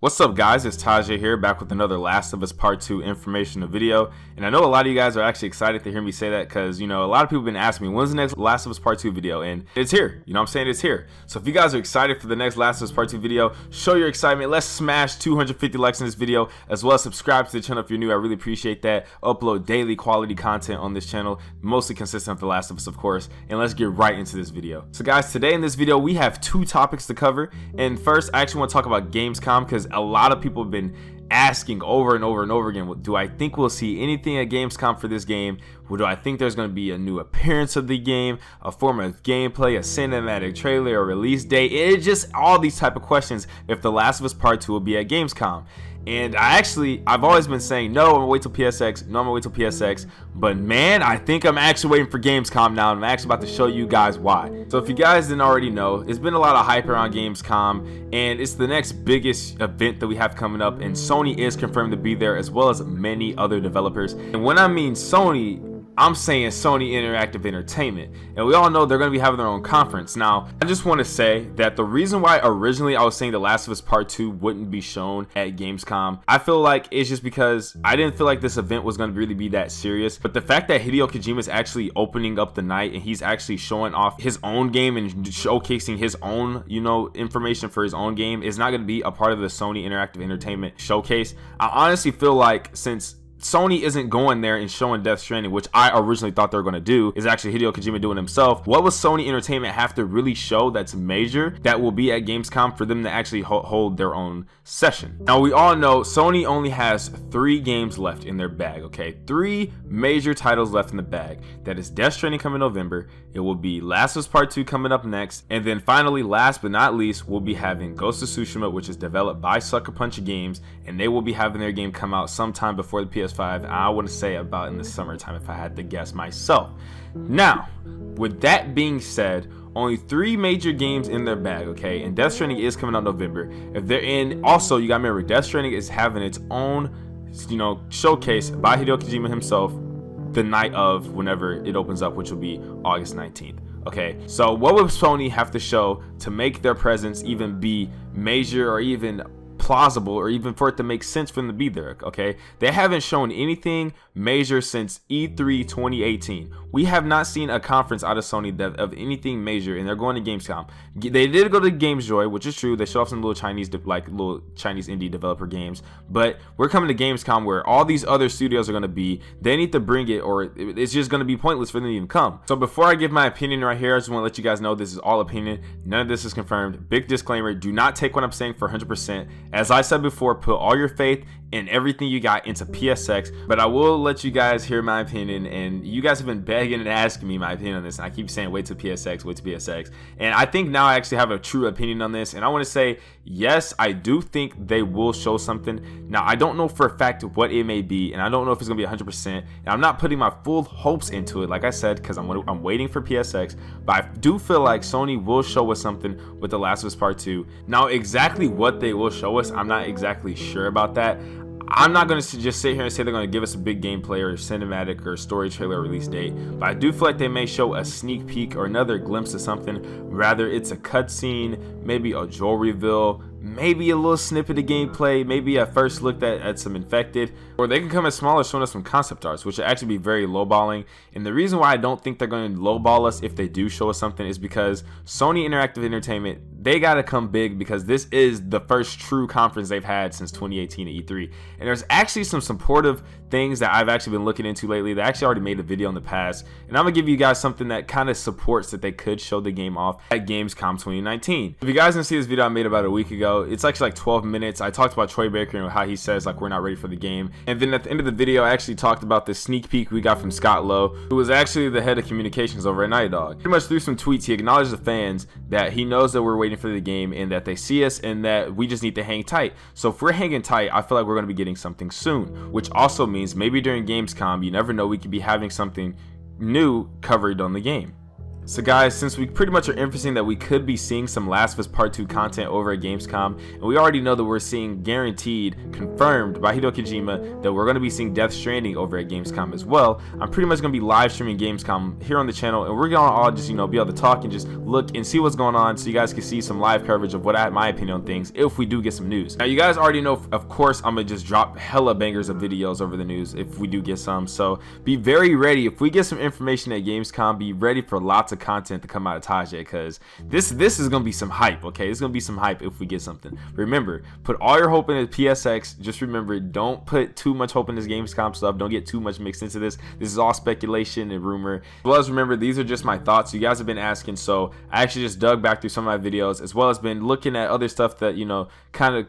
What's up guys, it's Tajay here, back with another Last of Us Part 2 informational video. And I know a lot of you guys are actually excited to hear me say that because, a lot of people have been asking me, when's the next Last of Us Part 2 video? And it's here, you know what I'm saying? It's here. So if you guys are excited for the next Last of Us Part 2 video, show your excitement. Let's smash 250 likes in this video, as well as subscribe to the channel if you're new. I really appreciate that. Upload daily quality content on this channel, mostly consistent with The Last of Us, of course. And let's get right into this video. So guys, today in this video, we have two topics to cover. And first, I actually want to talk about Gamescom because a lot of people have been asking over and over and over again, do I think we'll see anything at Gamescom for this game? Do I think there's going to be a new appearance of the game, a form of gameplay, a cinematic trailer, a release date? It's just all these type of questions if The Last of Us Part 2 will be at Gamescom. And I've always been saying, no, I'm gonna wait till PSX, no, I'm gonna wait till PSX, but man, I think I'm actually waiting for Gamescom now, and I'm actually about to show you guys why. So if you guys didn't already know, it's been a lot of hype around Gamescom, and it's the next biggest event that we have coming up, and Sony is confirmed to be there, as well as many other developers. And when I mean Sony, I'm saying Sony Interactive Entertainment, and we all know they're going to be having their own conference. Now, I just want to say that the reason why originally I was saying The Last of Us Part 2 wouldn't be shown at Gamescom, I feel like it's just because I didn't feel like this event was going to really be that serious. But the fact that Hideo Kojima is actually opening up the night and he's actually showing off his own game and showcasing his own, information for his own game is not going to be a part of the Sony Interactive Entertainment showcase. I honestly feel like since Sony isn't going there and showing Death Stranding, which I originally thought they were going to do, is actually Hideo Kojima doing himself. What will Sony Entertainment have to really show that's major that will be at Gamescom for them to actually hold their own session? Now, we all know Sony only has 3 games left in their bag, okay? 3 major titles left in the bag. That is Death Stranding coming November, it will be Last of Us Part 2 coming up next, and then finally, last but not least, we'll be having Ghost of Tsushima, which is developed by Sucker Punch Games, and they will be having their game come out sometime before the PS5. I want to say about in the summertime if I had to guess myself. Now, with that being said, only 3 major games in their bag, okay? And Death Stranding is coming out November. If they're in, also you gotta remember, Death Stranding is having its own, showcase by Hideo Kojima himself the night of whenever it opens up, which will be August 19th. Okay, so what would Sony have to show to make their presence even be major or even plausible, or even for it to make sense for them to be there? Okay, they haven't shown anything major since E3 2018. We have not seen a conference out of Sony of anything major, and they're going to Gamescom. They did go to Games Joy, which is true. They show off some little Chinese indie developer games, but we're coming to Gamescom where all these other studios are going to be. They need to bring it, or it's just going to be pointless for them to even come. So before I give my opinion right here, I just want to let you guys know this is all opinion. None of this is confirmed. Big disclaimer: do not take what I'm saying for 100%. As I said before, put all your faith and everything you got into PSX, but I will let you guys hear my opinion, and you guys have been begging and asking me my opinion on this, and I keep saying wait till PSX, wait till PSX, and I think now I actually have a true opinion on this, and I want to say yes, I do think they will show something. Now, I don't know for a fact what it may be, and I don't know if it's gonna be 100%, and I'm not putting my full hopes into it, like I said, because I'm waiting for PSX, but I do feel like Sony will show us something with The Last of Us Part 2. Now, exactly what they will show us, I'm not exactly sure about that. I'm not going to just sit here and say they're going to give us a big gameplay or cinematic or story trailer release date, but I do feel like they may show a sneak peek or another glimpse of something. Rather, it's a cutscene, maybe a jewel reveal, maybe a little snippet of gameplay, maybe a first look at some infected, or they can come as small as showing us some concept arts, which would actually be very lowballing. And the reason why I don't think they're going to lowball us if they do show us something is because Sony Interactive Entertainment, they got to come big, because this is the first true conference they've had since 2018 at E3. And there's actually some supportive things that I've actually been looking into lately. They actually already made a video in the past, and I'm gonna give you guys something that kind of supports that they could show the game off at Gamescom 2019. If you guys didn't see this video I made about a week ago, it's actually like 12 minutes. I talked about Troy Baker and how he says like we're not ready for the game, and then at the end of the video I actually talked about the sneak peek we got from Scott Lowe, who was actually the head of communications over at Naughty Dog. Pretty much through some tweets, he acknowledged the fans that he knows that we're waiting for the game and that they see us and that we just need to hang tight. So if we're hanging tight, I feel like we're going to be getting something soon, which also means maybe during Gamescom, you never know, we could be having something new covered on the game. So guys, since we pretty much are inferencing that we could be seeing some Last of Us Part 2 content over at Gamescom, and we already know that we're seeing guaranteed, confirmed by Hideo Kojima that we're going to be seeing Death Stranding over at Gamescom as well, I'm pretty much going to be live streaming Gamescom here on the channel, and we're going to all just, be able to talk and just look and see what's going on so you guys can see some live coverage of what I have my opinion on things if we do get some news. Now, you guys already know, of course, I'm going to just drop hella bangers of videos over the news if we do get some, so be very ready. If we get some information at Gamescom, be ready for lots of content to come out of Tajay, because this is gonna be some hype. Okay, it's gonna be some hype if we get something. Remember, put all your hope in the PSX. Just remember, don't put too much hope in this Gamescom stuff. Don't get too much mixed into this. This is all speculation and rumor. As well as remember, these are just my thoughts. You guys have been asking, so I actually just dug back through some of my videos, as well as been looking at other stuff that kind of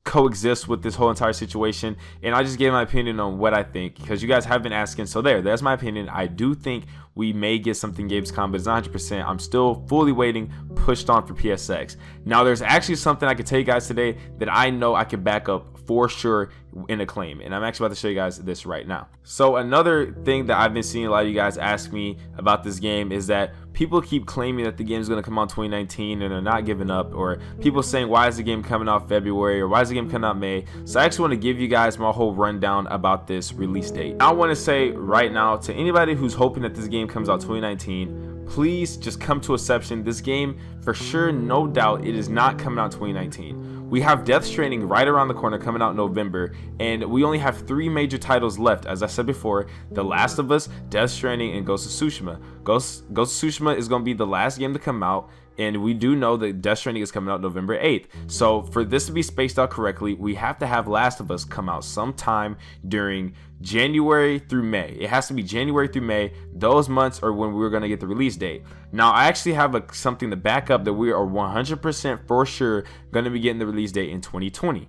coexist with this whole entire situation, and I just gave my opinion on what I think, because you guys have been asking. So there's my opinion. I do think we may get something Gamescom, but it's not 100%. I'm still fully waiting, pushed on for PSX. Now, there's actually something I could tell you guys today that I know I can back up for sure in a claim, and I'm actually about to show you guys this right now. So another thing that I've been seeing a lot of you guys ask me about this game is that people keep claiming that the game is going to come out 2019 and they're not giving up, or people saying, why is the game coming out February, or why is the game coming out May? So I actually want to give you guys my whole rundown about this release date. I want to say right now to anybody who's hoping that this game comes out 2019, please just come to exception. This game, for sure, no doubt, it is not coming out 2019. We have Death Stranding right around the corner coming out in November, and we only have 3 major titles left. As I said before, The Last of Us, Death Stranding, and Ghost of Tsushima. Ghost of Tsushima is going to be the last game to come out, and we do know that Death Stranding is coming out November 8th. So for this to be spaced out correctly, we have to have Last of Us come out sometime during January through May. It has to be January through May. Those months are when we're going to get the release date. Now, I actually have something to back up that we are 100% for sure going to be getting the release date in 2020.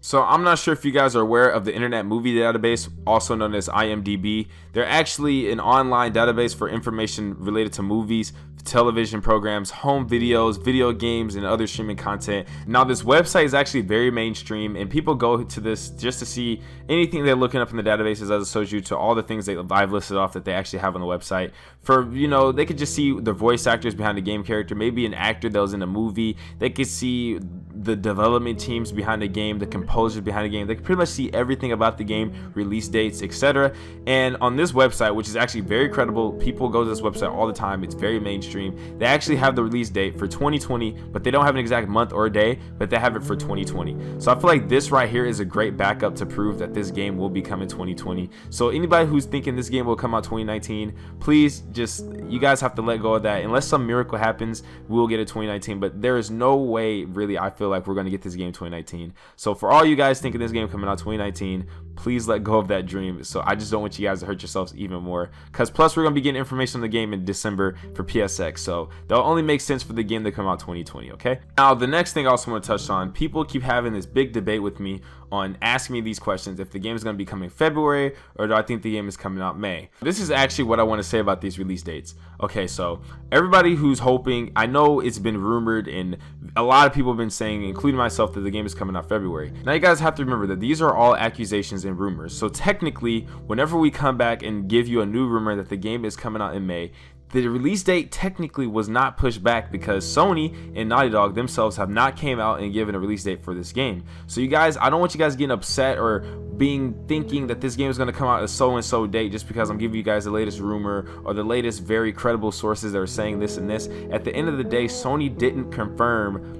So I'm not sure if you guys are aware of the Internet Movie Database, also known as IMDb. They're actually an online database for information related to movies, television programs, home videos, video games, and other streaming content. Now, this website is actually very mainstream, and people go to this just to see anything they're looking up in the databases, as it shows you to all the things that I've listed off that they actually have on the website. For, they could just see the voice actors behind the game character, maybe an actor that was in a movie. They could see the development teams behind the game, the composers behind the game. They can pretty much see everything about the game, release dates, etc. And on this website, which is actually very credible, people go to this website all the time. It's very mainstream. They actually have the release date for 2020, but they don't have an exact month or day, but they have it for 2020. So I feel like this right here is a great backup to prove that this game will be coming 2020. So anybody who's thinking this game will come out 2019, please you guys have to let go of that. Unless some miracle happens, we will get it 2019, but there is no way really I feel like we're going to get this game 2019. So for all you guys thinking this game coming out 2019, please let go of that dream. So I just don't want you guys to hurt yourselves even more, because plus we're going to be getting information on the game in December for PSX, so that'll only make sense for the game to come out 2020. Okay, now the next thing I also want to touch on, people keep having this big debate with me on asking me these questions, if the game is going to be coming February, or do I think the game is coming out May. This is actually what I want to say about these release dates. Okay, so everybody who's hoping, I know it's been rumored and a lot of people have been saying, including myself, that the game is coming out February. Now you guys have to remember that these are all accusations and rumors. So technically, whenever we come back and give you a new rumor that the game is coming out in May, the release date technically was not pushed back, because Sony and Naughty Dog themselves have not came out and given a release date for this game. So you guys, I don't want you guys getting upset or thinking that this game is going to come out at so and so date just because I'm giving you guys the latest rumor or the latest very credible sources that are saying this and this. At the end of the day, Sony didn't confirm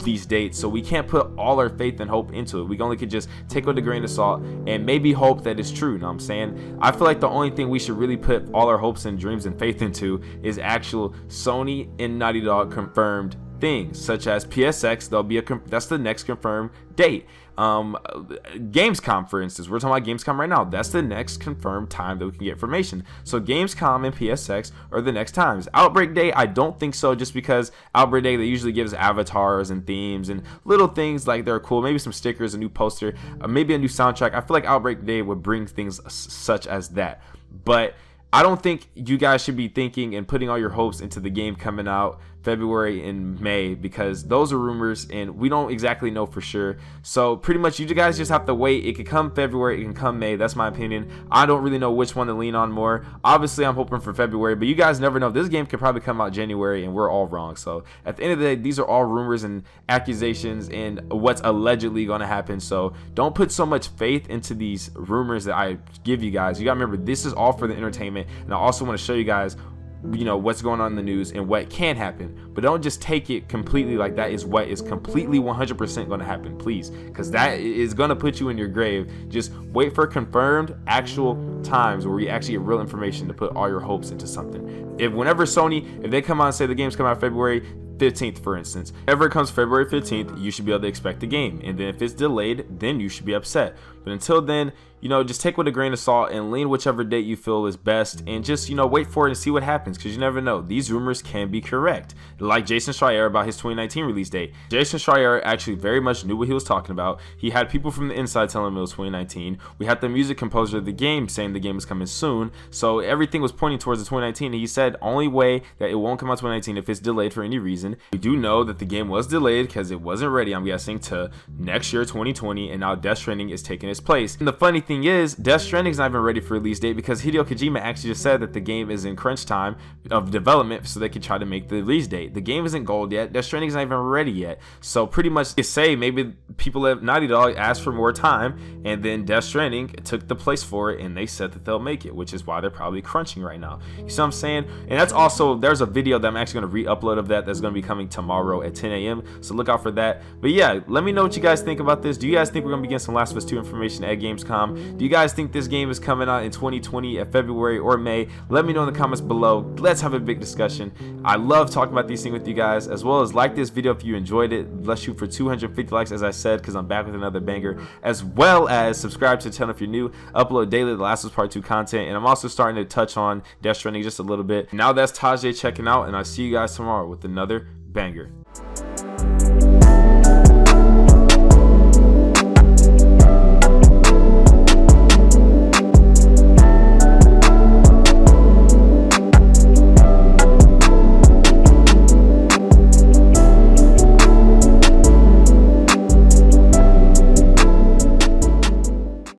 these dates, so we can't put all our faith and hope into it. We only could just take it with a grain of salt and maybe hope that it's true. You know what I'm saying? I feel like the only thing we should really put all our hopes and dreams and faith into is actual Sony and Naughty Dog confirmed things, such as PSX. That's the next confirmed date. Gamescom, for instance, we're talking about Gamescom right now. That's the next confirmed time that we can get information. So Gamescom and PSX are the next times. Outbreak Day, I don't think so, just because Outbreak Day, they usually gives avatars and themes and little things like they're cool, maybe some stickers, a new poster, maybe a new soundtrack. I feel like Outbreak Day would bring things such as that, but I don't think you guys should be thinking and putting all your hopes into the game coming out February and May, because those are rumors and we don't exactly know for sure. So pretty much you guys just have to wait. It could come February, it can come May. That's my opinion. I don't really know which one to lean on more. Obviously I'm hoping for February, but you guys never know. This game could probably come out January and we're all wrong. So at the end of the day, these are all rumors and accusations and what's allegedly going to happen. So don't put so much faith into these rumors that I give you guys. You gotta remember, this is all for the entertainment, and I also want to show you guys, you know, what's going on in the news and what can happen. But don't just take it completely like that is what is completely 100% going to happen, please, because that is going to put you in your grave. Just wait for confirmed actual times where you actually get real information to put all your hopes into something. If whenever Sony, if they come out and say the game's coming out February 15th, for instance, whenever it comes February 15th, you should be able to expect the game. And then if it's delayed, then you should be upset. But until then, you know, just take with a grain of salt and lean whichever date you feel is best, and just, you know, wait for it and see what happens, because you never know. These rumors can be correct. Like Jason Schreier about his 2019 release date. Jason Schreier actually very much knew what he was talking about. He had people from the inside telling him it was 2019. We had the music composer of the game saying the game is coming soon. So everything was pointing towards the 2019. He said only way that it won't come out 2019 if it's delayed for any reason. We do know that the game was delayed because it wasn't ready, I'm guessing, to next year 2020, and now Death Stranding is taking its place. And the funny thing is, Death Stranding is not even ready for release date, because Hideo Kojima actually just said that the game is in crunch time of development so they can try to make the release date. The game isn't gold yet. Death Stranding is not even ready yet. So pretty much you say maybe people at Naughty Dog asked for more time, and then Death Stranding took the place for it, and they said that they'll make it, which is why they're probably crunching right now. You see what I'm saying? And that's also, there's a video that I'm actually going to re-upload of that's going to be coming tomorrow at 10 a.m. So look out for that. But yeah, let me know what you guys think about this. Do you guys think we're going to be getting some Last of Us 2 information at Gamescom? Do you guys think this game is coming out in 2020 at February or May? Let me know in the comments below. Let's have a big discussion. I love talking about these things with you guys, as well as like this video if you enjoyed it. Let's shoot for 250 likes, as I said, because I'm back with another banger, as well as subscribe to the channel if you're new. Upload daily The Last of Us Part 2 content, and I'm also starting to touch on Death Stranding just a little bit. Now that's Tajay checking out, and I'll see you guys tomorrow with another banger.